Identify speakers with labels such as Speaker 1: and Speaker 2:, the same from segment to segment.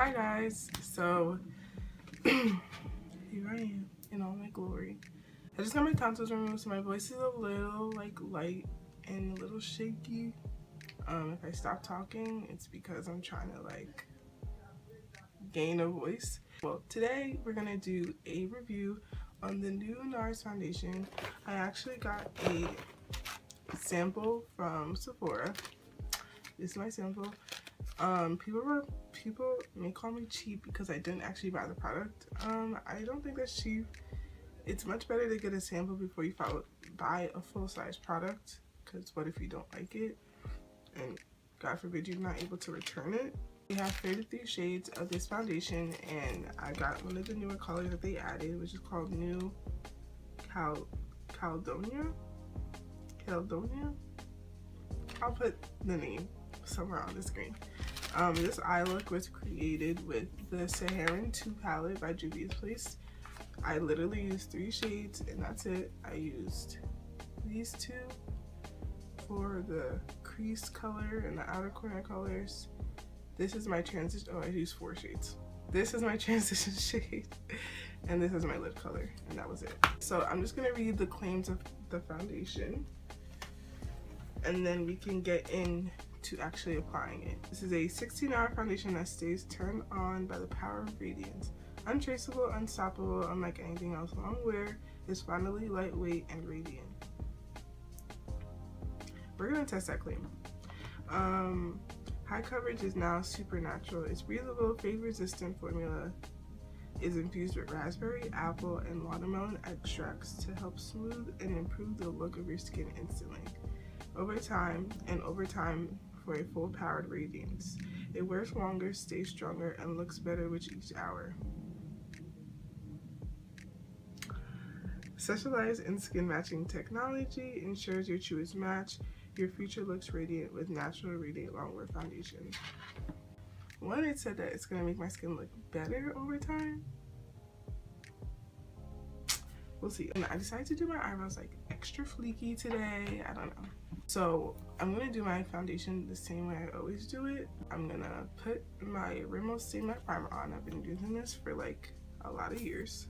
Speaker 1: Hi guys, so here I am in all my glory. I just got my tonsils removed, so my voice is a little like light and a little shaky. If I stop talking, it's because I'm trying to like gain a voice. Well, today we're gonna do a review on the new Nars foundation. I actually got a sample from Sephora. This is my sample. People may call me cheap because I didn't actually buy the product. I don't think that's cheap. It's much better to get a sample before you buy a full-size product, because what if you don't like it and God forbid you're not able to return it. We have 33 shades of this foundation, and I got one of the newer colors that they added, which is called New Caledonia. I'll put the name somewhere on the screen. This eye look was created with the Saharan 2 palette by Juvia's Place. I literally used 3 shades and that's it. I used these 2 for the crease color and the outer corner colors. This is my transition, I used 4 shades. This is my transition shade and this is my lip color, and that was it. So I'm just gonna read the claims of the foundation and then we can get into actually applying it. This is a 16-hour foundation that stays turned on by the power of Radiance. Untraceable, unstoppable, unlike anything else. Longwear is finally lightweight and radiant. We're gonna test that claim. High coverage is now supernatural. Its breathable, fade-resistant formula is infused with raspberry, apple, and watermelon extracts to help smooth and improve the look of your skin instantly. Over time for a full-powered radiance. It wears longer, stays stronger, and looks better with each hour. Specialized in skin matching technology ensures your truest match. Your future looks radiant with natural radiant longwear foundation. One, it said that it's gonna make my skin look better over time. We'll see. And I decided to do my eyebrows like extra fleeky today. I don't know. So I'm gonna do my foundation the same way I always do it. I'm gonna put my Rimmel Stay Matte Primer on. I've been using this for like a lot of years.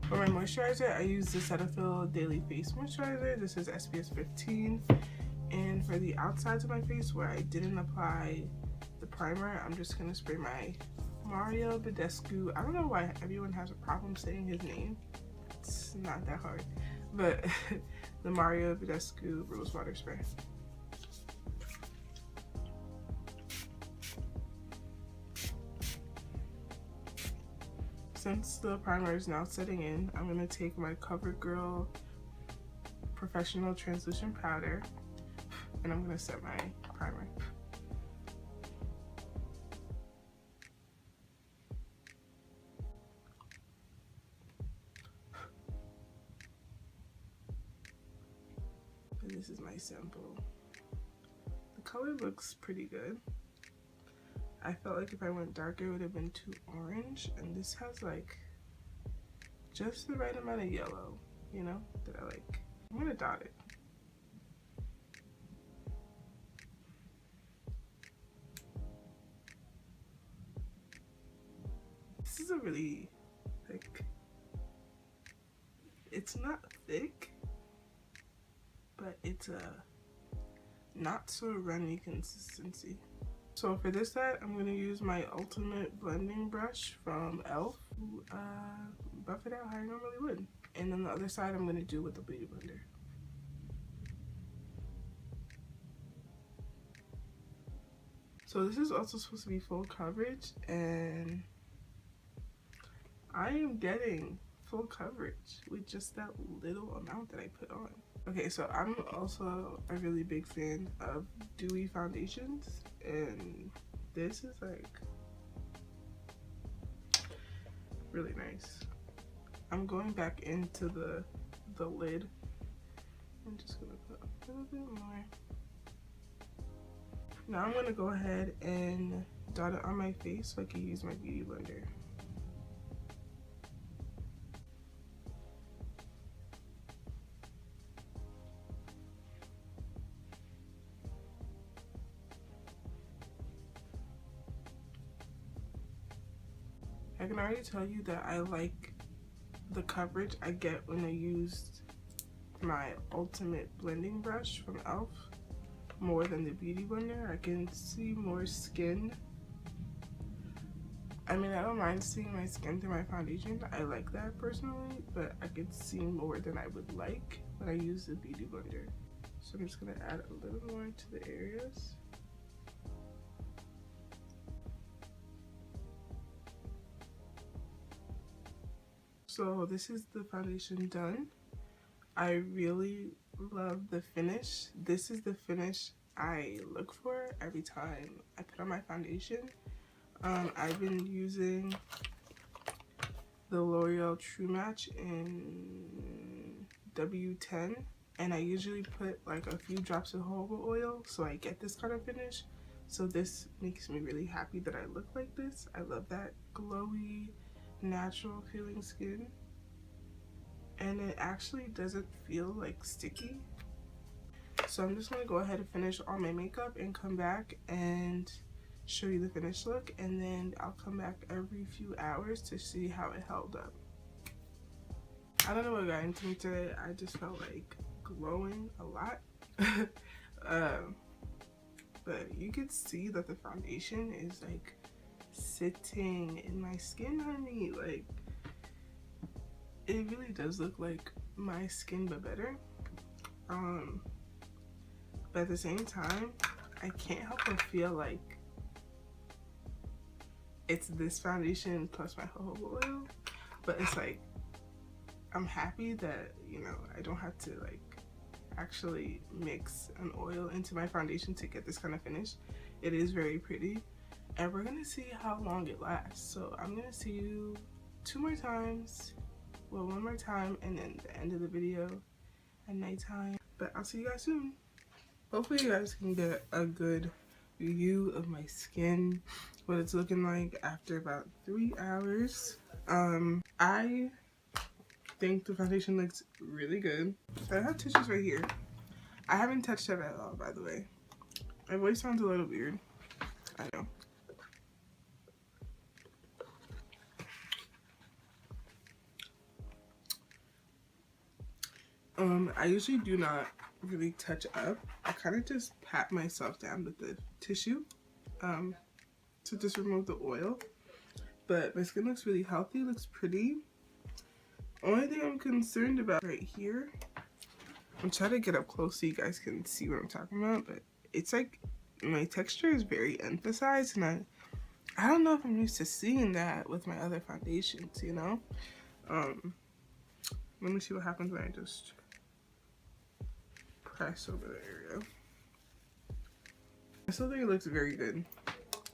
Speaker 1: For my moisturizer, I use the Cetaphil Daily Face Moisturizer. This is SPF 15. And for the outsides of my face where I didn't apply the primer, I'm just going to spray my Mario Badescu. I don't know why everyone has a problem saying his name. It's not that hard. But the Mario Badescu Rose Water Spray. Since the primer is now setting in, I'm going to take my Covergirl Professional Translucent Powder and I'm going to set my primer. And this is my sample. The color looks pretty good. I felt like if I went darker it would have been too orange, and this has like just the right amount of yellow, you know, that I like. I'm gonna dot it. This is a really like, it's not thick, but it's a not so runny consistency. So for this side, I'm going to use my ultimate blending brush from e.l.f. Buff it out how I normally would. And then the other side, I'm going to do with the Beauty Blender. So this is also supposed to be full coverage, and I am getting full coverage with just that little amount that I put on. Okay, so I'm also a really big fan of dewy foundations, and this is like really nice. I'm going back into the lid. I'm just gonna put a little bit more. Now I'm gonna go ahead and dot it on my face so I can use my beauty blender. I can already tell you that I like the coverage I get when I used my ultimate blending brush from e.l.f. more than the beauty blender. I can see more skin. I mean, I don't mind seeing my skin through my foundation. I like that personally, but I can see more than I would like when I use the beauty blender. So I'm just gonna add a little more to the areas. So this is the foundation done. I really love the finish. This is the finish I look for every time I put on my foundation. I've been using the Loreal TruMatch in W10, and I usually put like a few drops of jojoba oil so I get this kind of finish. So this makes me really happy that I look like this. I love that glowy, natural feeling skin, and it actually doesn't feel like sticky. So I'm just gonna go ahead and finish all my makeup and come back and show you the finished look, and then I'll come back every few hours to see how it held up. I don't know what got into me today. I just felt like glowing a lot. But you could see that the foundation is like sitting in my skin, honey. Like, it really does look like my skin but better. But at the same time, I can't help but feel like it's this foundation plus my jojoba oil. But it's like, I'm happy that, you know, I don't have to like actually mix an oil into my foundation to get this kind of finish. It is very pretty, and we're gonna see how long it lasts. So I'm gonna see you two more times, well, one more time, and then the end of the video at nighttime. But I'll see you guys soon. Hopefully you guys can get a good view of my skin, what it's looking like after about 3 hours. I think the foundation looks really good. So I have tissues right here. I haven't touched it at all, by the way. My voice sounds a little weird, I know. I usually do not really touch up. I kind of just pat myself down with the tissue to just remove the oil. But my skin looks really healthy, looks pretty. Only thing I'm concerned about right here, I'm trying to get up close so you guys can see what I'm talking about, but it's like my texture is very emphasized, and I don't know if I'm used to seeing that with my other foundations, you know? Let me see what happens when I just press over the area. I still think it looks very good.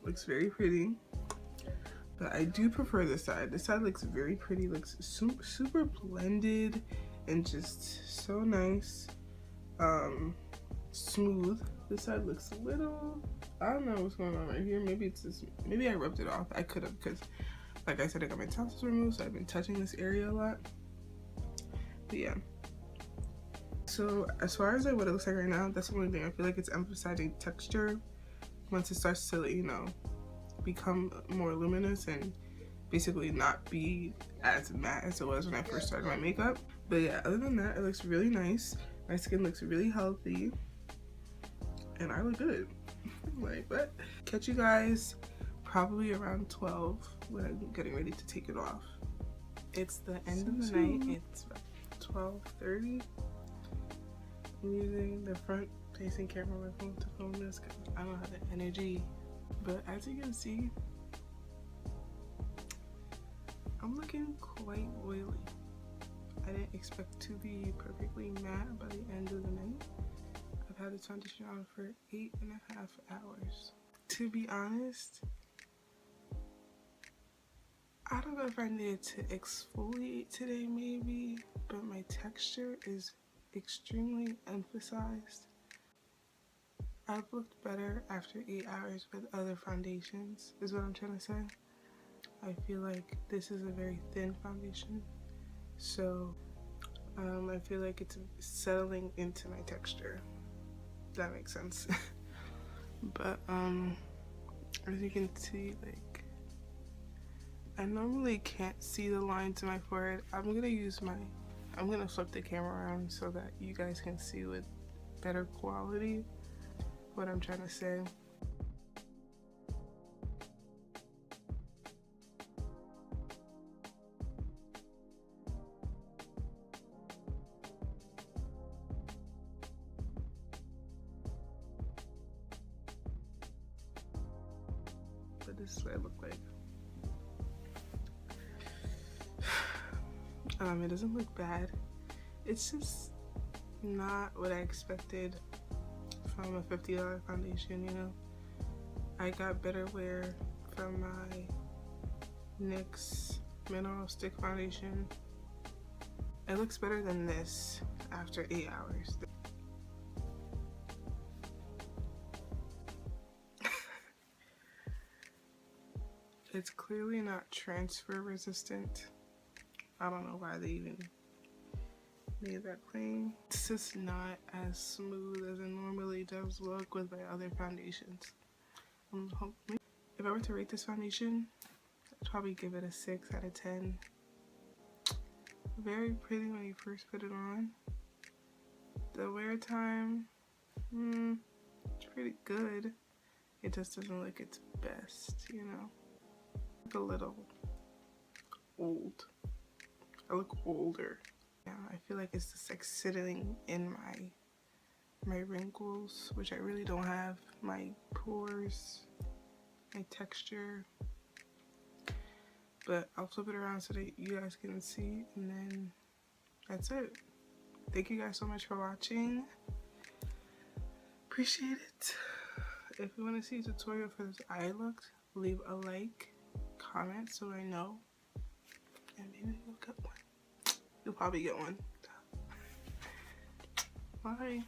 Speaker 1: Looks very pretty. But I do prefer this side. This side looks very pretty. Looks super blended and just so nice. Smooth. This side looks a little, I don't know what's going on right here. Maybe it's just, maybe I rubbed it off. I could have, because like I said, I got my tonsils removed, so I've been touching this area a lot. But yeah. So as far as like what it looks like right now, that's the only thing. I feel like it's emphasizing texture once it starts to, you know, become more luminous and basically not be as matte as it was when I first started my makeup. But yeah, other than that, it looks really nice. My skin looks really healthy, and I look good. Like, but catch you guys probably around 12 when I'm getting ready to take it off. It's the end of the night. It's 12:30. I'm using the front facing camera on my phone to film this because I don't have the energy. But as you can see, I'm looking quite oily. I didn't expect to be perfectly matte by the end of the night. I've had this foundation on for 8.5 hours. To be honest, I don't know if I needed to exfoliate today maybe, but my texture is extremely emphasized. I've looked better after 8 hours with other foundations, is what I'm trying to say. I feel like this is a very thin foundation, so I feel like it's settling into my texture. That makes sense. But as you can see, like, I normally can't see the lines in my forehead. I'm gonna flip the camera around so that you guys can see with better quality what I'm trying to say. But this is what I look like. It doesn't look bad. It's just not what I expected from a $50 foundation, you know. I got better wear from my NYX Mineral Stick Foundation. It looks better than this after 8 hours. It's clearly not transfer resistant. I don't know why they even made that claim. It's just not as smooth as it normally does look with my other foundations. If I were to rate this foundation, I'd probably give it a 6 out of 10. Very pretty when you first put it on. The wear time, it's pretty good. It just doesn't look its best, you know. A little old. I look older. Yeah, I feel like it's just like sitting in my wrinkles, which I really don't have, my pores, my texture. But I'll flip it around so that you guys can see, and then that's it. Thank you guys so much for watching. Appreciate it. If you want to see a tutorial for this eye look, leave a like, comment so I know, and maybe you'll get one. You'll probably get one. Bye.